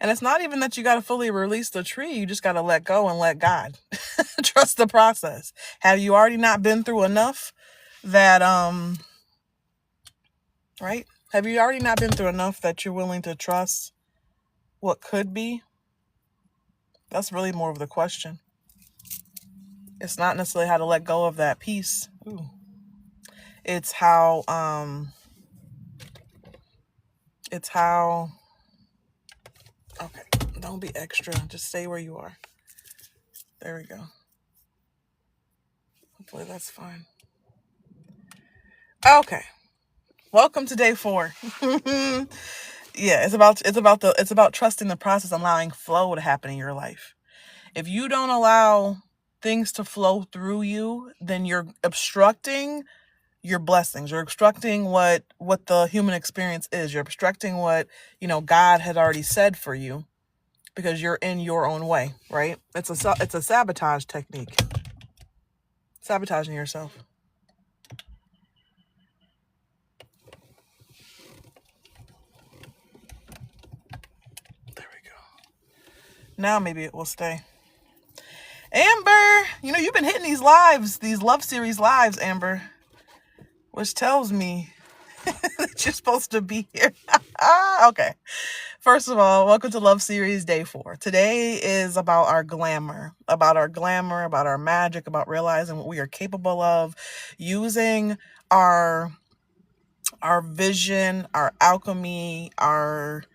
And it's not even that you got to fully release the tree. You just got to let go and let God. Trust the process. Have you already not been through enough that, right? Have you already not been through enough that you're willing to trust what could be? That's really more of the question. It's not necessarily how to let go of that piece. Ooh. It's how, okay, don't be extra. Just stay where you are. There we go. Hopefully that's fine. Okay. Welcome to day 4. Yeah, it's about trusting the process, allowing flow to happen in your life. If you don't allow things to flow through you, then you're obstructing your blessings. You're obstructing what the human experience is. You're obstructing what, God had already said for you, because you're in your own way, right? It's a sabotage technique. Sabotaging yourself. There we go. Now maybe it will stay. Amber, you've been hitting these lives, these love series lives, Amber, which tells me that you're supposed to be here. Okay. First of all, welcome to Love Series Day 4. Today is about our glamour, about our magic, about realizing what we are capable of, using our vision, our alchemy, our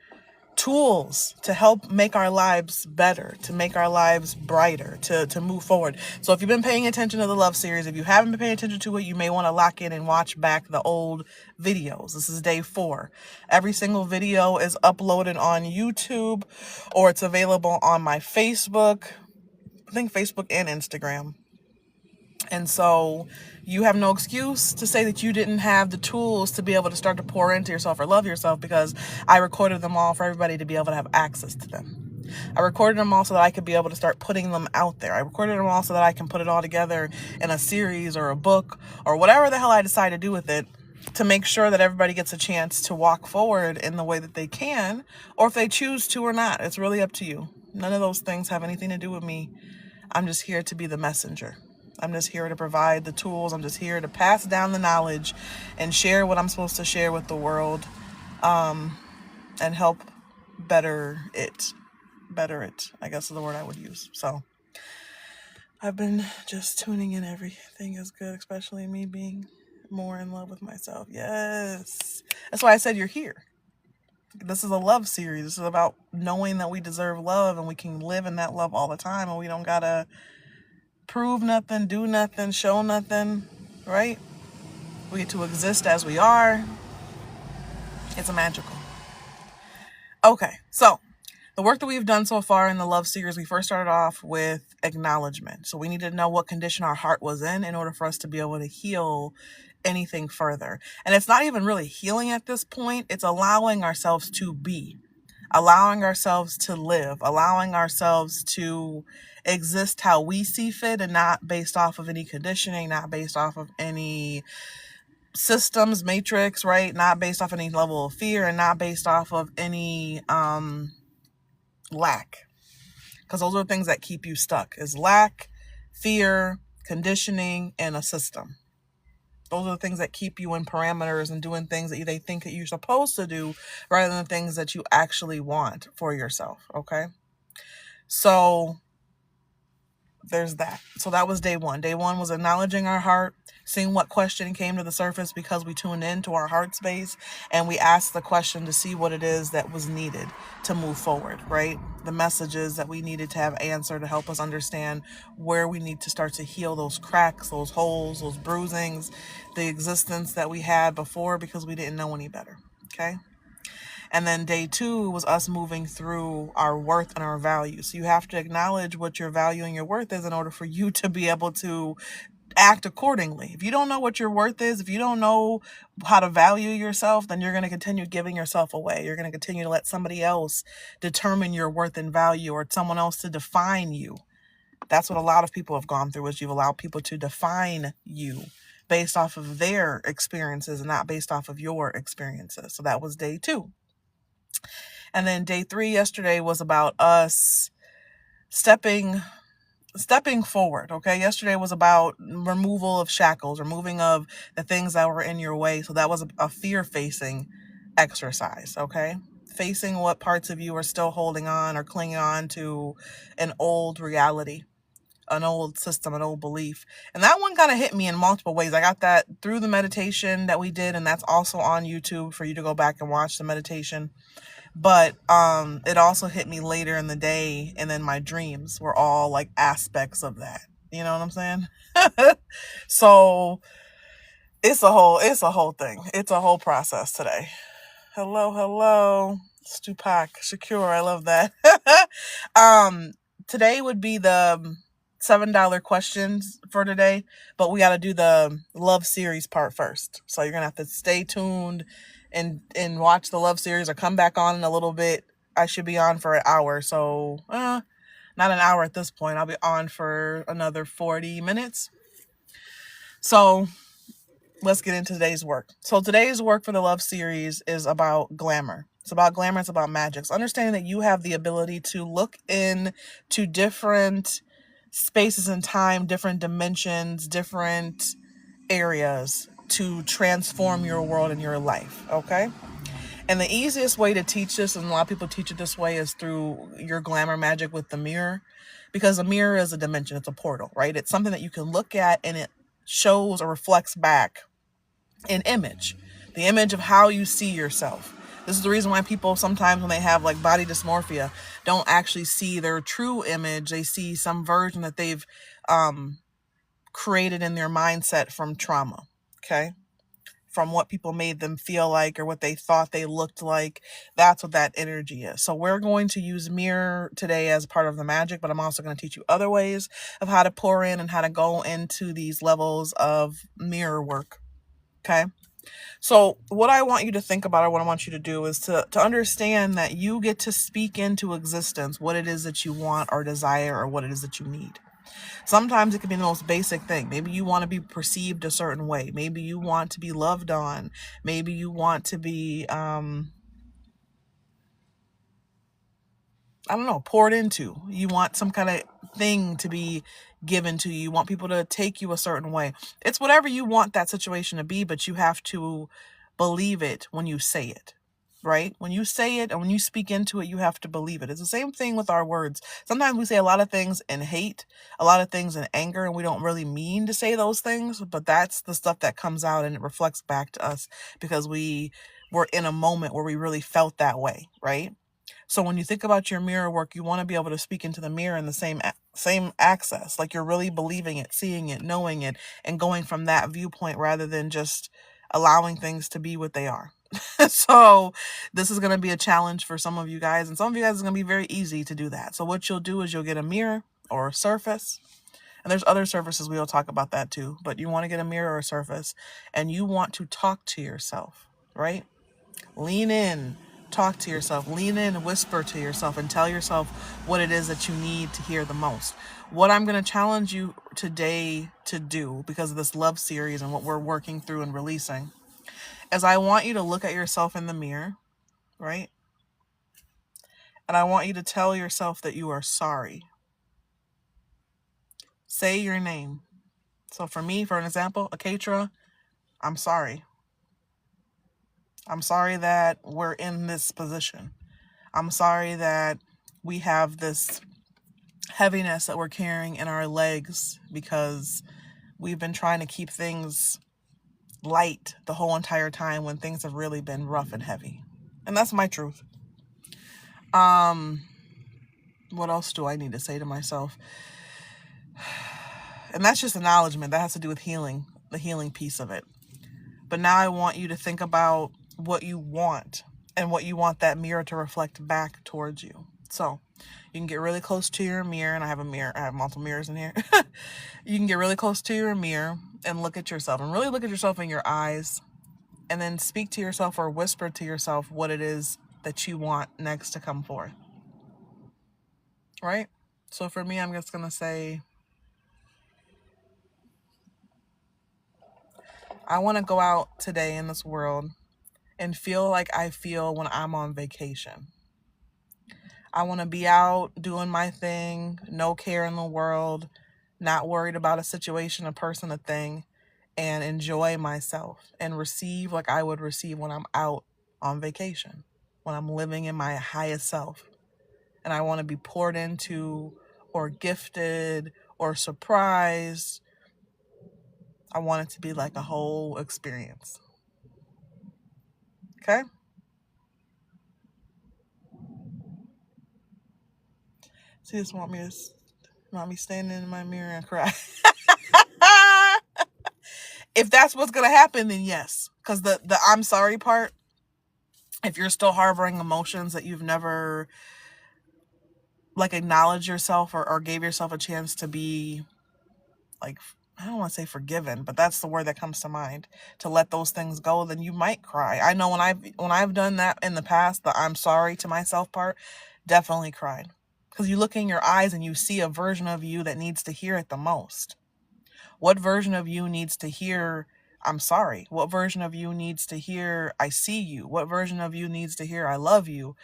tools to help make our lives better, to make our lives brighter, to move forward. So if you've been paying attention to the love series, if you haven't been paying attention to it, you may want to lock in and watch back the old videos. This is day 4. Every single video is uploaded on YouTube, or it's available on my Facebook, I think Facebook and Instagram. And so you have no excuse to say that you didn't have the tools to be able to start to pour into yourself or love yourself, because I recorded them all for everybody to be able to have access to them. I recorded them all so that I could be able to start putting them out there. I recorded them all so that I can put it all together in a series or a book or whatever the hell I decide to do with it, to make sure that everybody gets a chance to walk forward in the way that they can, or if they choose to or not. It's really up to you. None of those things have anything to do with me. I'm just here to be the messenger. I'm just here to provide the tools. I'm just here to pass down the knowledge and share what I'm supposed to share with the world, and help better it. Better it, I guess, is the word I would use. So I've been just tuning in. Everything is good, especially me being more in love with myself. Yes. That's why I said you're here. This is a love series. This is about knowing that we deserve love and we can live in that love all the time, and we don't gotta prove nothing, do nothing, show nothing, right? We get to exist as we are. It's magical. Okay, so the work that we've done so far in the love series, we first started off with acknowledgement. So we needed to know what condition our heart was in order for us to be able to heal anything further. And it's not even really healing at this point. It's allowing ourselves to be, allowing ourselves to live, allowing ourselves to exist how we see fit, and not based off of any conditioning, not based off of any systems, matrix, right? Not based off any level of fear, and not based off of any lack. Because those are the things that keep you stuck, is lack, fear, conditioning, and a system. Those are the things that keep you in parameters and doing things that they think that you're supposed to do, rather than things that you actually want for yourself, okay? So there's that. So that was day 1. Day 1 was acknowledging our heart, seeing what question came to the surface, because we tuned into our heart space and we asked the question to see what it is that was needed to move forward, right? The messages that we needed to have answered to help us understand where we need to start to heal those cracks, those holes, those bruisings, the existence that we had before because we didn't know any better, okay? And then day 2 was us moving through our worth and our value. So you have to acknowledge what your value and your worth is in order for you to be able to act accordingly. If you don't know what your worth is, if you don't know how to value yourself, then you're going to continue giving yourself away. You're going to continue to let somebody else determine your worth and value, or someone else to define you. That's what a lot of people have gone through, is you've allowed people to define you based off of their experiences and not based off of your experiences. So that was day 2. And then day 3 yesterday was about us stepping forward. Okay, yesterday was about removal of shackles, removing of the things that were in your way. So that was a fear facing exercise. Okay, facing what parts of you are still holding on or clinging on to an old reality, an old system, an old belief. And that one kind of hit me in multiple ways. I got that through the meditation that we did, and that's also on YouTube for you to go back and watch the meditation. But it also hit me later in the day, and then my dreams were all like aspects of that. You know what I'm saying? So it's a whole thing. It's a whole process today. Hello, Stupak Shakur. I love that. Today would be the $7 questions for today, but we got to do the love series part first. So you're gonna have to stay tuned and watch the love series, or come back on in a little bit. I should be on for an hour, so not an hour at this point. I'll be on for another 40 minutes. So let's get into today's work. So today's work for the love series is about glamour. It's about glamour. It's about magic. It's understanding that you have the ability to look into different spaces and time, different dimensions, different areas to transform your world and your life. Okay. And the easiest way to teach this, and a lot of people teach it this way, is through your glamour magic with the mirror, because a mirror is a dimension. It's a portal, right? It's something that you can look at, and it shows or reflects back an image, the image of how you see yourself. This is the reason why people sometimes, when they have like body dysmorphia, don't actually see their true image. They see some version that they've created in their mindset from trauma. Okay. From what people made them feel like, or what they thought they looked like. That's what that energy is. So we're going to use mirror today as part of the magic, but I'm also going to teach you other ways of how to pour in and how to go into these levels of mirror work. Okay. So what I want you to think about, or what I want you to do, is to understand that you get to speak into existence what it is that you want or desire, or what it is that you need. Sometimes it can be the most basic thing. Maybe you want to be perceived a certain way. Maybe you want to be loved on. Maybe you want to be, poured into. You want some kind of thing to be given to you. You want people to take you a certain way. It's whatever you want that situation to be, but you have to believe it when you say it, right? When you say it and when you speak into it, you have to believe it. It's the same thing with our words. Sometimes we say a lot of things in hate, a lot of things in anger, and we don't really mean to say those things, but that's the stuff that comes out, and it reflects back to us because we were in a moment where we really felt that way, right? So when you think about your mirror work, you want to be able to speak into the mirror in the same access, like you're really believing it, seeing it, knowing it, and going from that viewpoint rather than just allowing things to be what they are. So this is going to be a challenge for some of you guys, and some of you guys is going to be very easy to do that. So what you'll do is you'll get a mirror or a surface, and there's other surfaces, we'll talk about that too, but you want to get a mirror or a surface, and you want to talk to yourself, right? Lean in, talk to yourself, lean in, whisper to yourself, and tell yourself what it is that you need to hear the most. What I'm going to challenge you today to do, because of this love series and what we're working through and releasing, is I want you to look at yourself in the mirror, right? And I want you to tell yourself that you are sorry. Say your name. So for me, for an example, Akatra, I'm sorry. I'm sorry that we're in this position. I'm sorry that we have this heaviness that we're carrying in our legs because we've been trying to keep things light the whole entire time when things have really been rough and heavy. And that's my truth. What else do I need to say to myself? And that's just acknowledgement. That has to do with healing, the healing piece of it. But now I want you to think about what you want and what you want that mirror to reflect back towards you. So you can get really close to your mirror, and I have multiple mirrors in here. You can get really close to your mirror and look at yourself, and really look at yourself in your eyes, and then speak to yourself or whisper to yourself what it is that you want next to come forth. Right? So for me, I'm just going to say, I want to go out today in this world and feel like I feel when I'm on vacation. I want to be out doing my thing, no care in the world, not worried about a situation, a person, a thing, and enjoy myself and receive like I would receive when I'm out on vacation, when I'm living in my highest self. And I want to be poured into or gifted or surprised. I want it to be like a whole experience. Okay? So you just want me standing in my mirror and cry. If that's what's gonna happen, then yes. Because the I'm sorry part, if you're still harboring emotions that you've never like acknowledged yourself or gave yourself a chance to be like, I don't want to say forgiven, but that's the word that comes to mind, to let those things go, then you might cry. I know when I've done that in the past, the I'm sorry to myself part, definitely cried. Because you look in your eyes and you see a version of you that needs to hear it the most. What version of you needs to hear I'm sorry? What version of you needs to hear I see you? What version of you needs to hear I love you?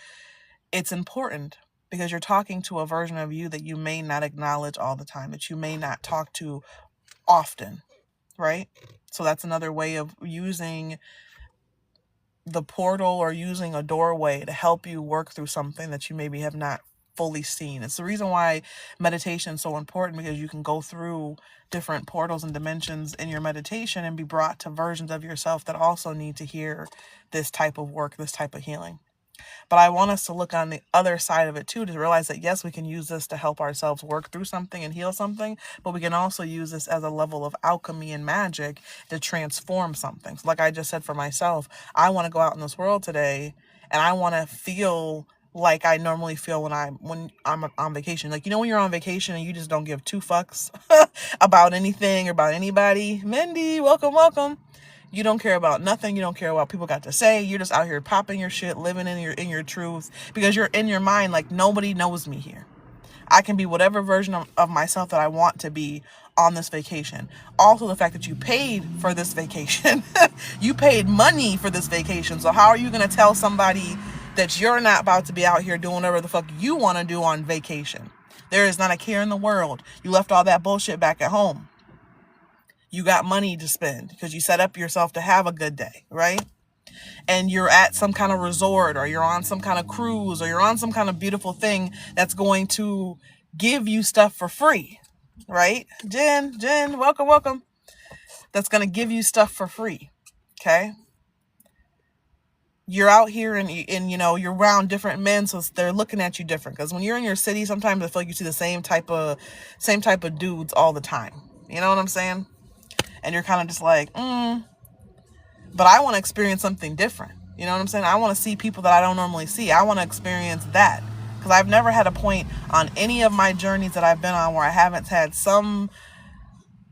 It's important because you're talking to a version of you that you may not acknowledge all the time, that you may not talk to often, right? So that's another way of using the portal or using a doorway to help you work through something that you maybe have not fully seen. It's the reason why meditation is so important, because you can go through different portals and dimensions in your meditation and be brought to versions of yourself that also need to hear this type of work, this type of healing. But I want us to look on the other side of it too, to realize that yes, we can use this to help ourselves work through something and heal something, but we can also use this as a level of alchemy and magic to transform something. So like I just said for myself, I want to go out in this world today and I want to feel like I normally feel when I'm on vacation. Like, you know, when you're on vacation and you just don't give two fucks about anything or about anybody. Mindy, welcome, welcome. You don't care about nothing. You don't care what people got to say. You're just out here popping your shit, living in your truth, because you're in your mind like nobody knows me here. I can be whatever version of myself that I want to be on this vacation. Also, the fact that you paid for this vacation, you paid money for this vacation. So how are you going to tell somebody that you're not about to be out here doing whatever the fuck you want to do on vacation? There is not a care in the world. You left all that bullshit back at home. You got money to spend because you set up yourself to have a good day, right? And you're at some kind of resort, or you're on some kind of cruise, or you're on some kind of beautiful thing that's going to give you stuff for free, right? Jen, welcome, welcome. That's going to give you stuff for free, okay? You're out here and you know, you're around different men, so they're looking at you different. Because when you're in your city, sometimes I feel like you see the same type of dudes all the time. You know what I'm saying? And you're kind of just like, but I want to experience something different. You know what I'm saying? I want to see people that I don't normally see. I want to experience that. Because I've never had a point on any of my journeys that I've been on where I haven't had some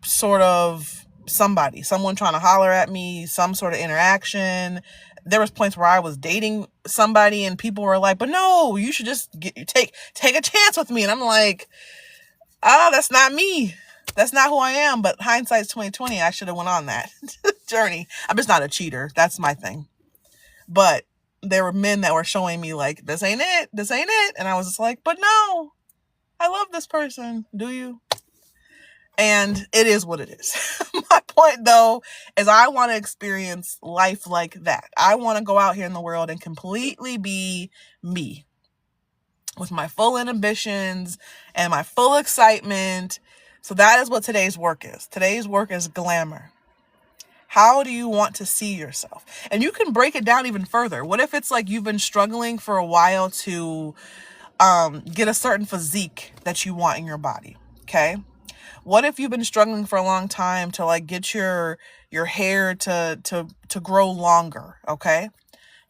sort of someone trying to holler at me, some sort of interaction. There was points where I was dating somebody and people were like, but no, you should just take a chance with me. And I'm like, that's not me. That's not who I am. But hindsight's 2020. I should have went on that journey. I'm just not a cheater. That's my thing. But there were men that were showing me like, this ain't it. This ain't it. And I was just like, but no, I love this person. Do you? And it is what it is. My point, though, is I want to experience life like that. I want to go out here in the world and completely be me, with my full inhibitions and my full excitement. So that is what today's work is. Today's work is glamour. How do you want to see yourself? And you can break it down even further. What if it's like you've been struggling for a while to get a certain physique that you want in your body? Okay. What if you've been struggling for a long time to like get your hair to grow longer? Okay.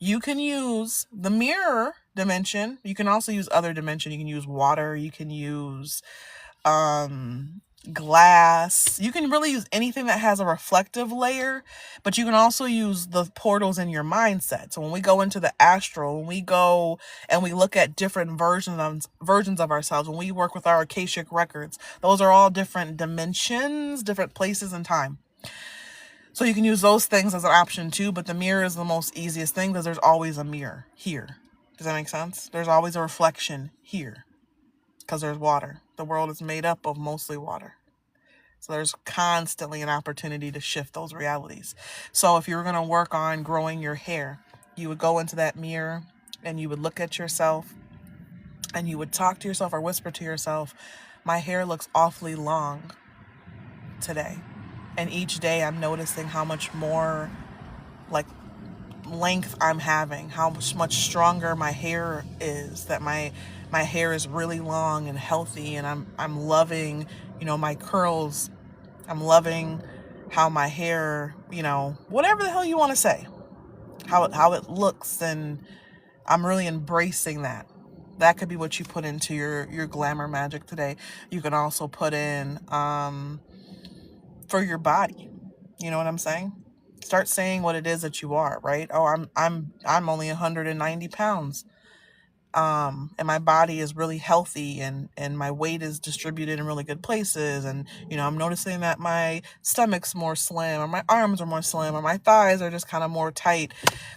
You can use the mirror dimension. You can also use other dimension. You can use water. You can use glass. You can really use anything that has a reflective layer, but you can also use the portals in your mindset. So when we go into the astral, when we go and we look at different versions of ourselves, when we work with our Akashic records, those are all different dimensions, different places in time. So you can use those things as an option too, but the mirror is the most easiest thing because there's always a mirror here. Does that make sense? There's always a reflection here because there's water. The world is made up of mostly water. So there's constantly an opportunity to shift those realities. So if you were going to work on growing your hair, you would go into that mirror and you would look at yourself and you would talk to yourself or whisper to yourself, my hair looks awfully long today. And each day I'm noticing how much more like length I'm having, how much stronger my hair is, that my hair is really long and healthy, and I'm loving, my curls. I'm loving how my hair, whatever the hell you want to say, how it looks, and I'm really embracing that. That could be what you put into your glamour magic today. You can also put in for your body. You know what I'm saying? Start saying what it is that you are, right? Oh, I'm only 190 pounds. And my body is really healthy, and my weight is distributed in really good places. And, I'm noticing that my stomach's more slim, or my arms are more slim, or my thighs are just kind of more tight.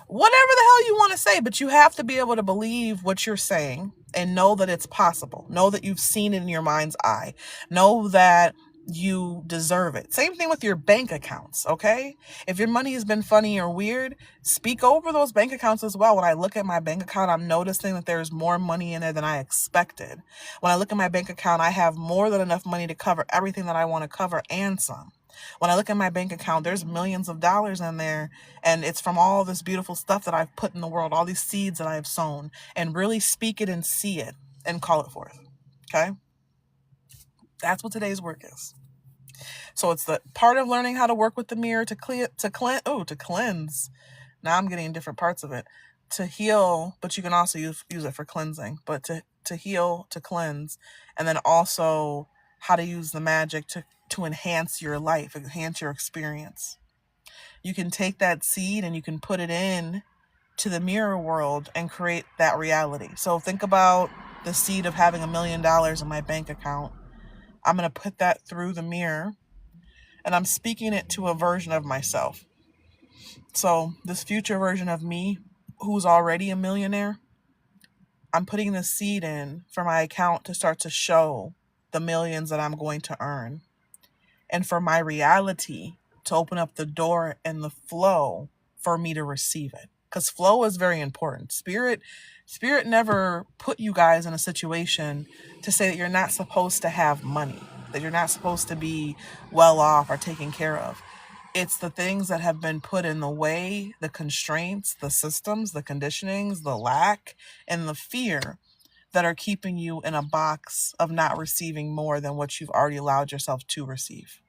Whatever the hell you want to say, but you have to be able to believe what you're saying and know that it's possible. Know that you've seen it in your mind's eye. Know that you deserve it. Same thing with your bank accounts, okay? If your money has been funny or weird, speak over those bank accounts as well. When I look at my bank account, I'm noticing that there's more money in there than I expected. When I look at my bank account, I have more than enough money to cover everything that I want to cover and some. When I look at my bank account, there's millions of dollars in there, and it's from all this beautiful stuff that I've put in the world, all these seeds that I've sown, and really speak it and see it and call it forth. Okay? That's what today's work is. So it's the part of learning how to work with the mirror to cleanse. Now I'm getting different parts of it. To heal, but you can also use it for cleansing. But to heal, to cleanse, and then also how to use the magic to enhance your life, enhance your experience. You can take that seed and you can put it in to the mirror world and create that reality. So think about the seed of having $1 million in my bank account. I'm going to put that through the mirror, and I'm speaking it to a version of myself. So this future version of me, who's already a millionaire, I'm putting the seed in for my account to start to show the millions that I'm going to earn. And for my reality to open up the door and the flow for me to receive it. Because flow is very important. Spirit never put you guys in a situation to say that you're not supposed to have money, that you're not supposed to be well off or taken care of. It's the things that have been put in the way, the constraints, the systems, the conditionings, the lack, and the fear that are keeping you in a box of not receiving more than what you've already allowed yourself to receive.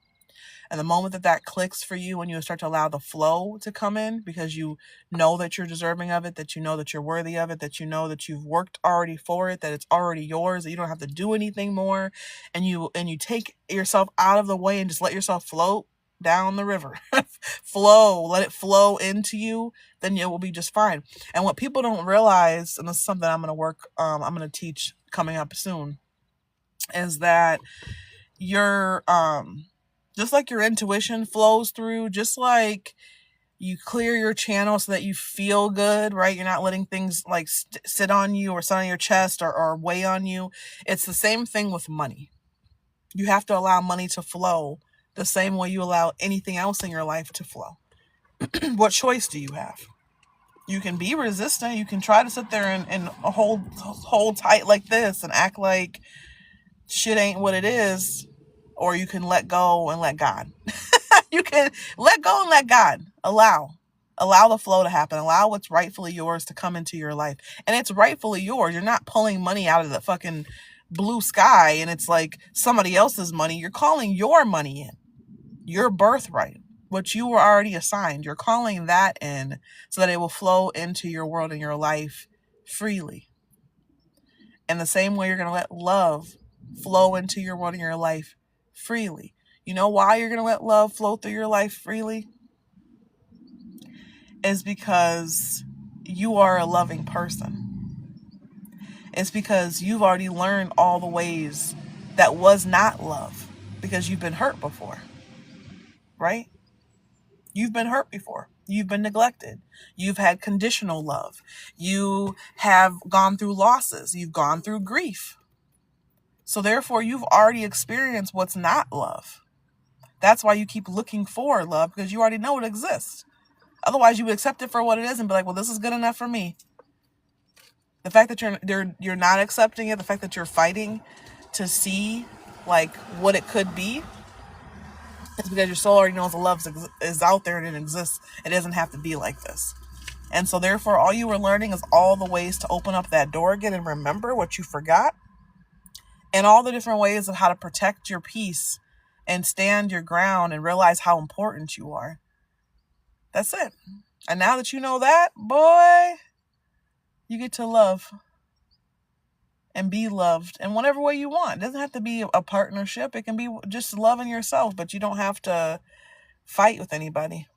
And the moment that clicks for you, when you start to allow the flow to come in, because you know that you're deserving of it, that you know that you're worthy of it, that you know that you've worked already for it, that it's already yours, that you don't have to do anything more, and you take yourself out of the way and just let yourself float down the river. Let it flow into you, then it will be just fine. And what people don't realize, and this is something I'm going to teach coming up soon, is that your just like your intuition flows through, just like you clear your channel so that you feel good, right? You're not letting things like sit on you or sit on your chest or weigh on you. It's the same thing with money. You have to allow money to flow the same way you allow anything else in your life to flow. What choice do you have? You can be resistant. You can try to sit there and hold tight like this and act like shit ain't what it is, or you can let go and let God. You can let go and let God. Allow the flow to happen. Allow what's rightfully yours to come into your life. And it's rightfully yours. You're not pulling money out of the fucking blue sky and it's like somebody else's money. You're calling your money in. Your birthright, what you were already assigned. You're calling that in so that it will flow into your world and your life freely. In the same way, you're going to let love flow into your world and your life freely. You know why you're going to let love flow through your life freely? Is because you are a loving person. It's because you've already learned all the ways that was not love, because you've been hurt before, right? You've been hurt before. You've been neglected. You've had conditional love. You have gone through losses. You've gone through grief. So therefore, you've already experienced what's not love. That's why you keep looking for love, because you already know it exists. Otherwise, you would accept it for what it is and be like, well, this is good enough for me. The fact that you're not accepting it, the fact that you're fighting to see like what it could be, is because your soul already knows the love is out there and it exists. It doesn't have to be like this. And so therefore, all you were learning is all the ways to open up that door again and remember what you forgot, and all the different ways of how to protect your peace and stand your ground and realize how important you are. That's it. And now that you know that, boy, you get to love and be loved in whatever way you want. It doesn't have to be a partnership. It can be just loving yourself, but you don't have to fight with anybody.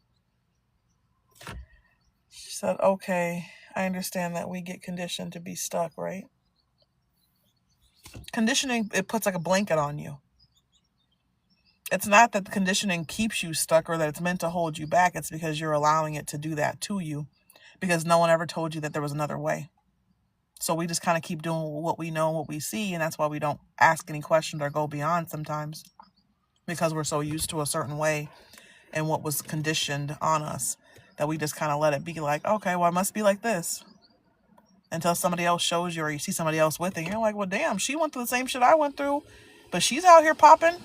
She said, okay, I understand that we get conditioned to be stuck, right? Conditioning, it puts like a blanket on you. It's not that the conditioning keeps you stuck or that it's meant to hold you back. It's because you're allowing it to do that to you, because no one ever told you that there was another way. So we just kind of keep doing what we know and what we see, and that's why we don't ask any questions or go beyond sometimes, because we're so used to a certain way and what was conditioned on us that we just kind of let it be like, okay, well, it must be like this, until somebody else shows you or you see somebody else with it. And you're like, well, damn, she went through the same shit I went through, but she's out here popping.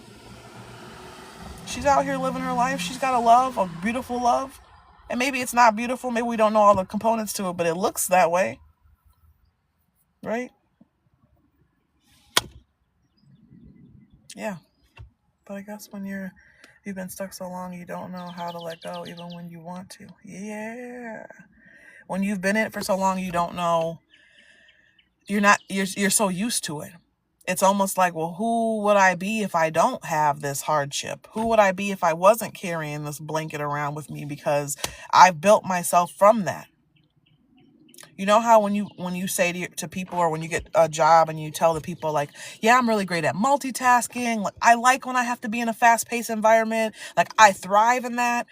She's out here living her life. She's got a love, a beautiful love. And maybe it's not beautiful. Maybe we don't know all the components to it, but it looks that way. Right? Yeah. But I guess when you've been stuck so long, you don't know how to let go even when you want to. Yeah. When you've been in it for so long, you don't know. You're so used to it. It's almost like, well, who would I be if I don't have this hardship? Who would I be if I wasn't carrying this blanket around with me? Because I've built myself from that. You know how when you say to people, or when you get a job and you tell the people like, yeah, I'm really great at multitasking. Like, I like when I have to be in a fast-paced environment. Like, I thrive in that.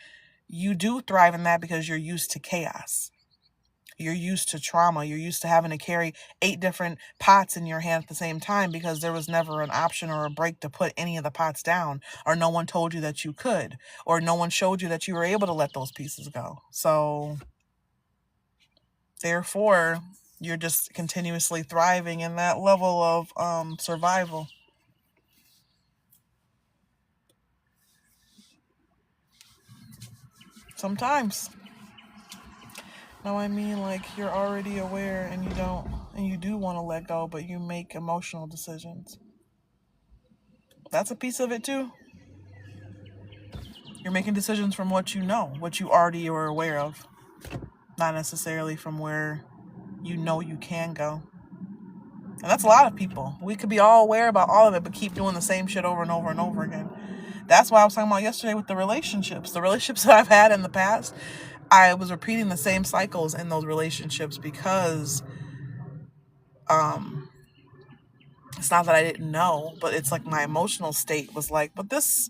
You do thrive in that because you're used to chaos. You're used to trauma. You're used to having to carry 8 different pots in your hand at the same time, because there was never an option or a break to put any of the pots down, or no one told you that you could, or no one showed you that you were able to let those pieces go. So therefore, you're just continuously thriving in that level of survival. Sometimes. No, I mean, like, you're already aware and you do want to let go, but you make emotional decisions. That's a piece of it too. You're making decisions from what you know, what you already are aware of, not necessarily from where you know you can go. And that's a lot of people. We could be all aware about all of it, but keep doing the same shit over and over and over again. That's why I was talking about yesterday with the relationships. The relationships that I've had in the past, I was repeating the same cycles in those relationships because it's not that I didn't know, but it's like my emotional state was like, but this,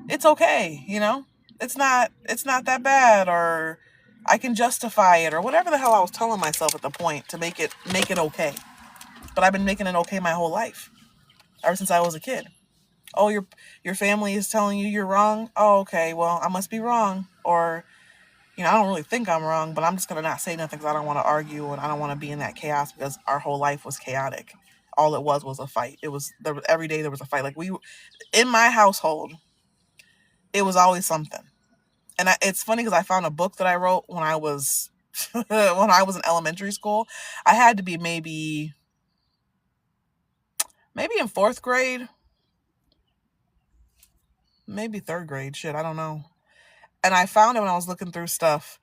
it's okay, you know? It's not that bad, or I can justify it, or whatever the hell I was telling myself at the point to make it okay. But I've been making it okay my whole life, ever since I was a kid. Oh, your family is telling you you're wrong. Oh, okay, well, I must be wrong. Or, I don't really think I'm wrong, but I'm just gonna not say nothing because I don't want to argue and I don't want to be in that chaos, because our whole life was chaotic. All it was a fight. Every day there was a fight. Like, in my household, it was always something. And it's funny because I found a book that I wrote when I was when I was in elementary school. I had to be maybe in 4th grade, maybe 3rd grade. Shit, I don't know. And I found it when I was looking through stuff.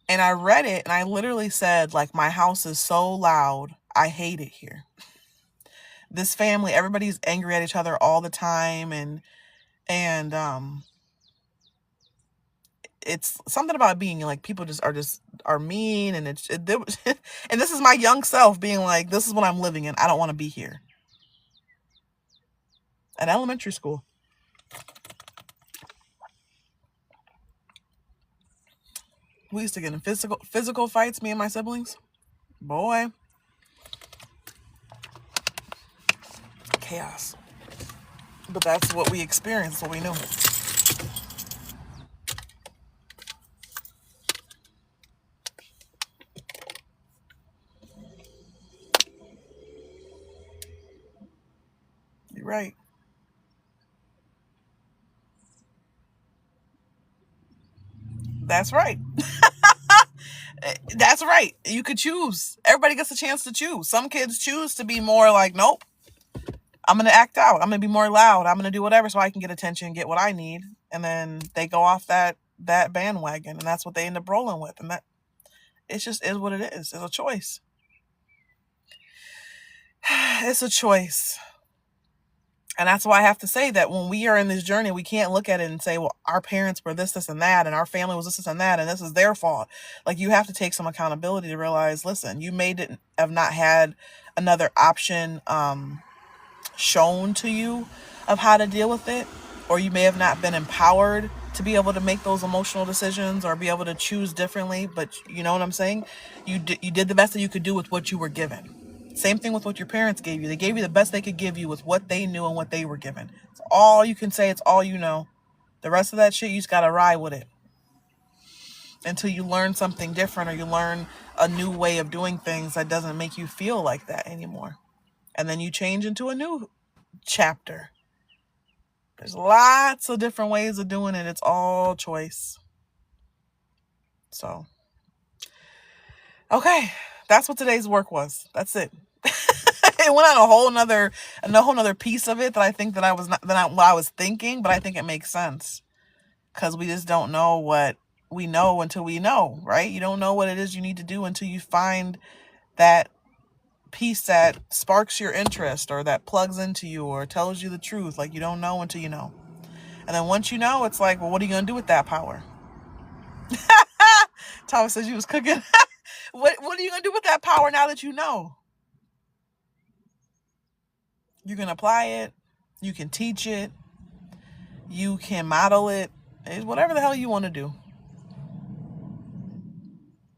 And I read it and I literally said, like, my house is so loud. I hate it here. This family, everybody's angry at each other all the time. And it's something about being like, people are mean. And and this is my young self being like, this is what I'm living in. I don't want to be here. At elementary school. We used to get in physical fights, me and my siblings. Boy, chaos. But that's what we experienced, what we knew. You're right. That's right. That's right. You could choose. Everybody gets a chance to choose. Some kids choose to be more like, nope, I'm going to act out. I'm going to be more loud. I'm going to do whatever so I can get attention, get what I need. And then they go off that bandwagon, and that's what they end up rolling with. And that it just is what it is. It's a choice. It's a choice. And that's why I have to say that when we are in this journey, we can't look at it and say, well, our parents were this, and that, and our family was this, and that, and this is their fault. Like, you have to take some accountability to realize, listen, you may have not had another option shown to you of how to deal with it, or you may have not been empowered to be able to make those emotional decisions or be able to choose differently. But you know what I'm saying? You did the best that you could do with what you were given. Same thing with what your parents gave you. They gave you the best they could give you with what they knew and what they were given. It's all you can say. It's all you know. The rest of that shit, you just got to ride with it until you learn something different, or you learn a new way of doing things that doesn't make you feel like that anymore. And then you change into a new chapter. There's lots of different ways of doing it. It's all choice. So, okay. That's what today's work was. That's it. It went on a whole nother piece of it that I think that I was not what I was thinking, but I think it makes sense because we just don't know what we know until we know, right? You don't know what it is you need to do until you find that piece that sparks your interest or that plugs into you or tells you the truth. Like, you don't know until you know. And then once you know, it's like, well, what are you going to do with that power? Thomas says you was cooking. What are you going to do with that power now that you know? You can apply it. You can teach it. You can model it. It's whatever the hell you want to do.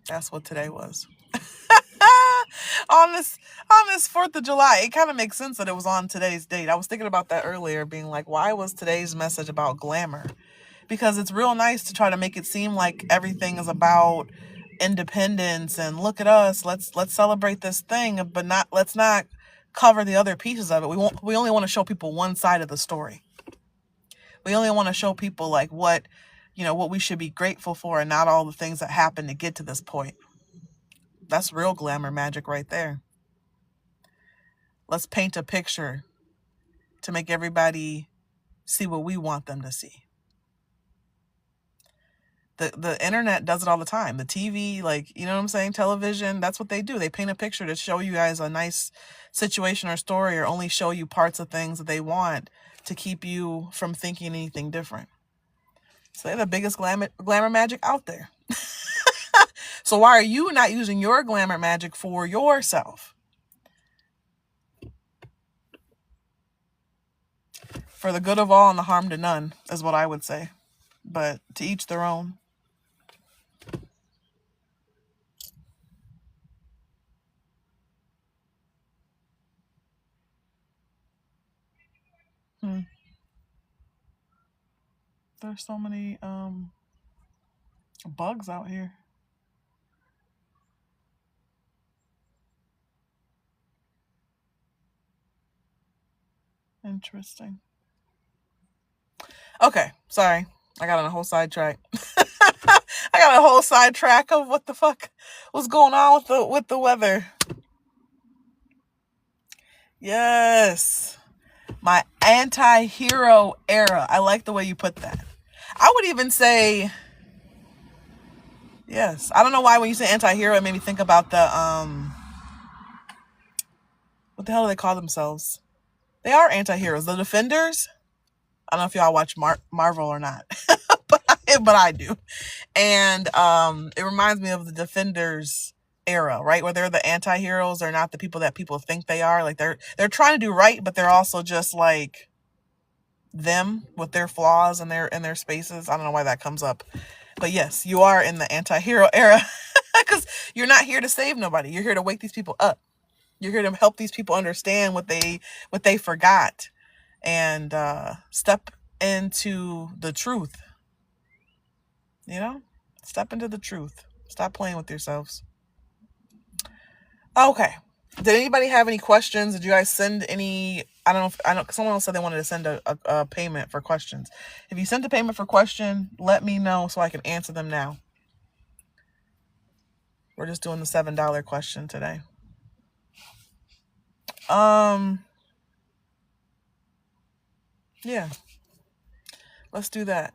That's what today was. on this 4th of July, it kind of makes sense that it was on today's date. I was thinking about that earlier, being like, why was today's message about glamour? Because it's real nice to try to make it seem like everything is about independence and look at us, let's celebrate this thing, but let's not cover the other pieces of it. We only want to show people one side of the story. We only want to show people like what we should be grateful for, and not all the things that happen to get to this point. That's real glamour magic right there. Let's paint a picture to make everybody see what we want them to see. The internet does it all the time. The TV, like, you know what I'm saying? Television, that's what they do. They paint a picture to show you guys a nice situation or story, or only show you parts of things that they want to keep you from thinking anything different. So they're the biggest glamour magic out there. So why are you not using your glamour magic for yourself? For the good of all and the harm to none is what I would say. But to each their own. There's so many bugs out here. Interesting. Okay, sorry. I got on a whole sidetrack. I got a whole sidetrack of what the fuck was going on with the weather. Yes. My anti-hero era. I like the way you put that. I would even say, yes. I don't know why when you say anti-hero, it made me think about the what the hell do they call themselves? They are anti-heroes. The Defenders. I don't know if y'all watch Marvel or not, but I do. And it reminds me of the Defenders era, right? Where they're the anti-heroes. They're not the people that people think they are. Like, they're trying to do right, but they're also just like them with their flaws and their spaces. I don't know why that comes up But yes, you are in the anti-hero era because you're not here to save nobody. You're here to wake these people up. You're here to help these people understand what they forgot and step into the truth. Step into the truth. Stop playing with yourselves. Okay. Did anybody have any questions? Did you guys send any? I don't know. Someone else said they wanted to send a payment for questions. If you sent a payment for question, let me know so I can answer them now. We're just doing the $7 question today. Yeah. Let's do that.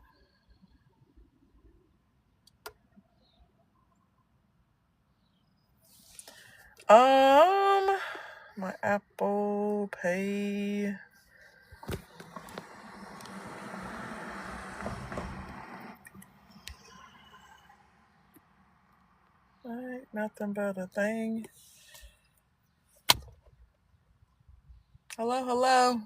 My Apple Pay. Right, nothing but a thing. Hello.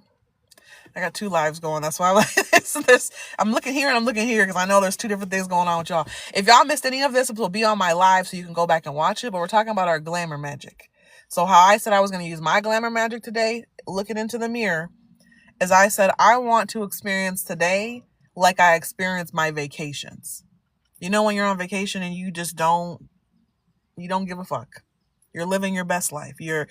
I got 2 lives going. That's why I'm like this. I'm looking here and I'm looking here because I know there's 2 different things going on with y'all. If y'all missed any of this, it will be on my live so you can go back and watch it. But we're talking about our Glamour Magic. So how I said I was going to use my Glamour Magic today, looking into the mirror, is I said I want to experience today like I experienced my vacations. You know when you're on vacation and you just don't give a fuck. You're living your best life. You're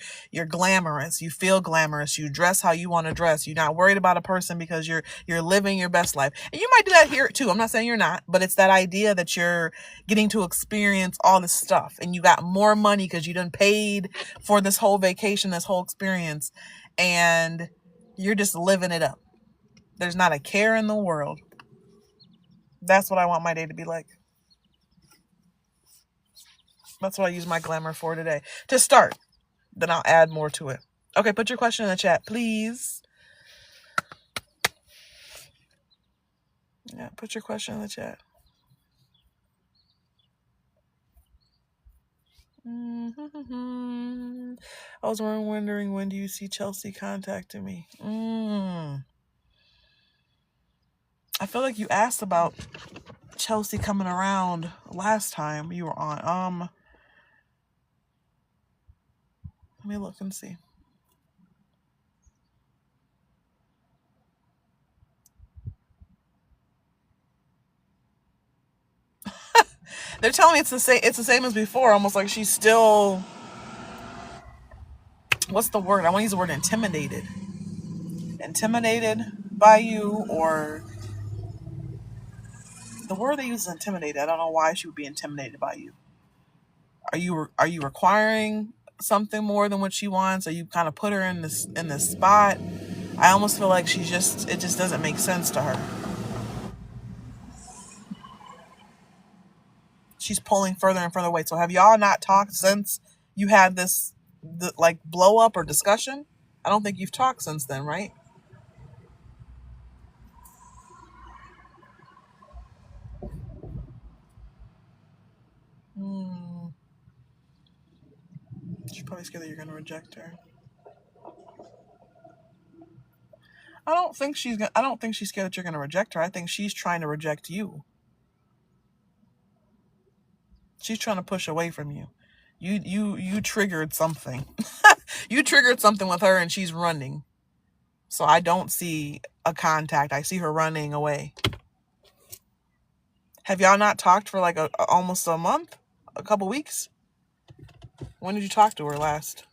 glamorous. You feel glamorous. You dress how you want to dress. You're not worried about a person because you're living your best life. And you might do that here too. I'm not saying you're not, but it's that idea that you're getting to experience all this stuff and you got more money because you done paid for this whole vacation, this whole experience, and you're just living it up. There's not a care in the world. That's what I want my day to be like. That's what I use my glamour for today. To start. Then I'll add more to it. Okay, put your question in the chat, please. Yeah, put your question in the chat. I was wondering, when do you see Chelsea contacting me? I feel like you asked about Chelsea coming around last time you were on. Let me look and see. They're telling me it's the same as before, almost like she's still, what's the word? I want to use the word intimidated by you, or the word they use is intimidated. I don't know why she would be intimidated by you. Are you requiring something more than what she wants? Are you kind of put her in this spot? I almost feel like it just doesn't make sense to her. She's pulling further and further away. So have y'all not talked since you had this blow up or discussion? I don't think you've talked since then, right? She's probably scared that you're gonna reject her. I don't think she's scared that you're gonna reject her. I think she's trying to reject you. She's trying to push away from you. You triggered something. You triggered something with her and she's running. So I don't see a contact. I see her running away. Have y'all not talked for like almost a month? A couple weeks? When did you talk to her last?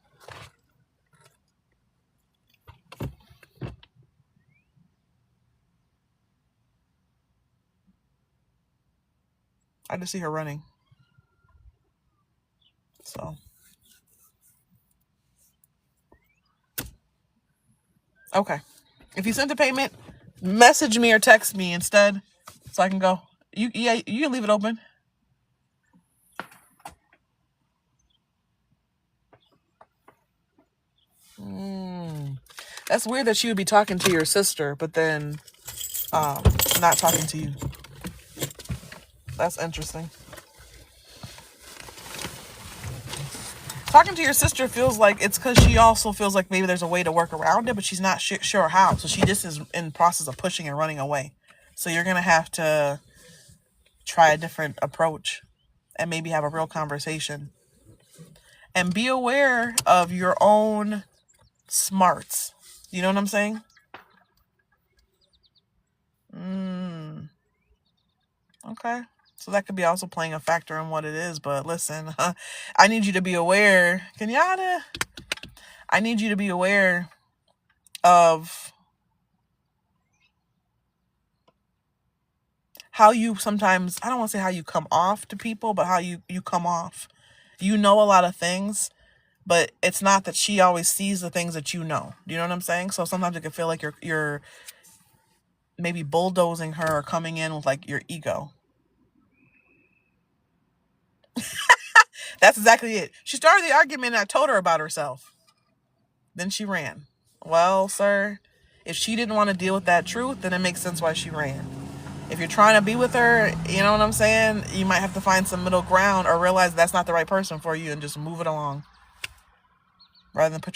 I just see her running. So. Okay. If you sent a payment, message me or text me instead so I can go. You can leave it open. That's weird that she would be talking to your sister, but then not talking to you. That's interesting. Talking to your sister feels like it's because she also feels like maybe there's a way to work around it, but she's not sure how. So she just is in the process of pushing and running away. So you're going to have to try a different approach and maybe have a real conversation. And be aware of your own smarts. You know what I'm saying? Okay. So that could be also playing a factor in what it is. But listen, I need you to be aware. Kenyatta, I need you to be aware of how you sometimes, I don't want to say how you come off to people, but how you come off. You know a lot of things, but it's not that she always sees the things that you know. Do you know what I'm saying? So sometimes it can feel like you're maybe bulldozing her or coming in with like your ego. That's exactly it. She started the argument and I told her about herself. Then she ran. Well, sir, if she didn't want to deal with that truth, then it makes sense why she ran. If you're trying to be with her, you know what I'm saying? You might have to find some middle ground or realize that's not the right person for you and just move it along rather than put your